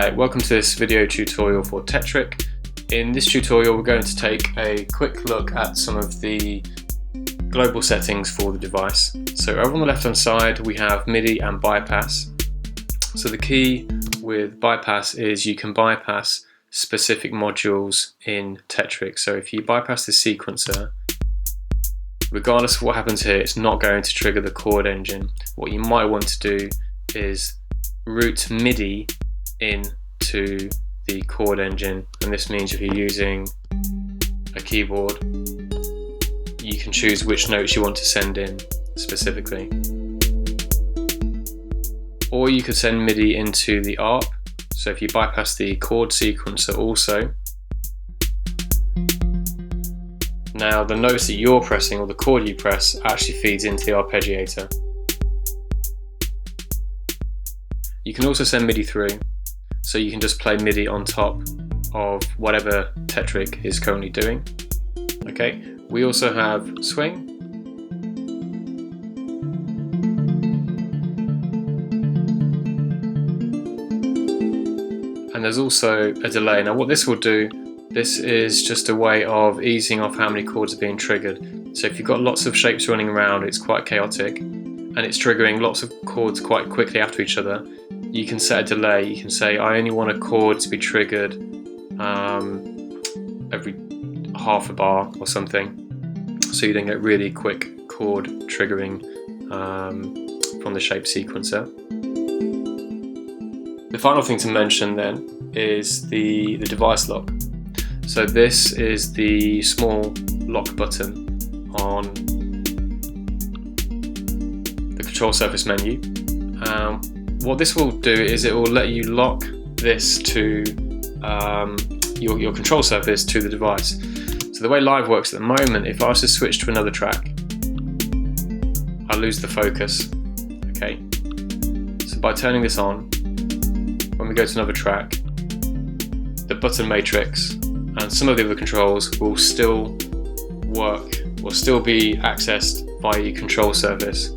Hi, welcome to this video tutorial for Tetriq. In this tutorial we're going to take a quick look at some of the global settings for the device. So over on the left hand side we have MIDI and bypass. So the key with bypass is you can bypass specific modules in Tetriq. So if you bypass the sequencer, regardless of what happens here, it's not going to trigger the chord engine. What you might want to do is route MIDI into the chord engine, and this means if you're using a keyboard, you can choose which notes you want to send in specifically. Or you could send MIDI into the ARP, so if you bypass the chord sequencer also, now the notes that you're pressing or the chord you press actually feeds into the arpeggiator. You can also send MIDI through, so you can just play MIDI on top of whatever Tetriq is currently doing. Okay, we also have swing, and there's also a delay. Now what this will do, this is just a way of easing off how many chords are being triggered. So if you've got lots of shapes running around, it's quite chaotic, and it's triggering lots of chords quite quickly after each other. You can set a delay. You can say, I only want a chord to be triggered every half a bar or something, so you don't get really quick chord triggering from the shape sequencer. The final thing to mention then is the device lock. So this is the small lock button on the control surface menu. What this will do is it will let you lock this to your control surface to the device. So the way Live works at the moment, if I was to switch to another track, I lose the focus. Okay. So by turning this on, when we go to another track, the button matrix and some of the other controls will still work, will still be accessed by your control surface.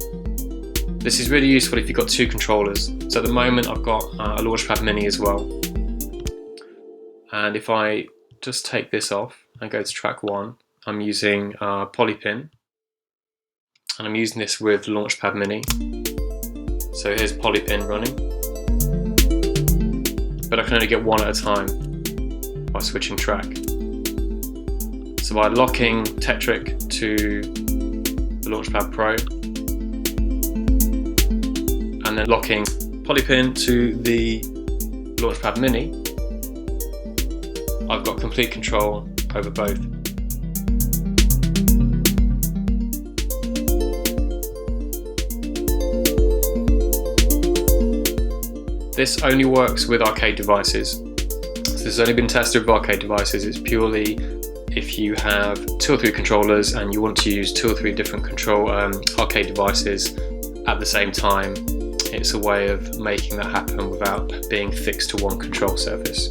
This is really useful if you've got two controllers. So at the moment I've got a Launchpad Mini as well. And if I just take this off and go to track 1, I'm using Polypin. And I'm using this with Launchpad Mini. So here's Polypin running. But I can only get one at a time by switching track. So by locking Tetriq to the Launchpad Pro, and then locking Polypin to the Launchpad Mini, I've got complete control over both. This only works with arcade devices. So this has only been tested with arcade devices. It's purely if you have 2 or 3 controllers and you want to use 2 or 3 different arcade devices at the same time. It's a way of making that happen without being fixed to one control surface.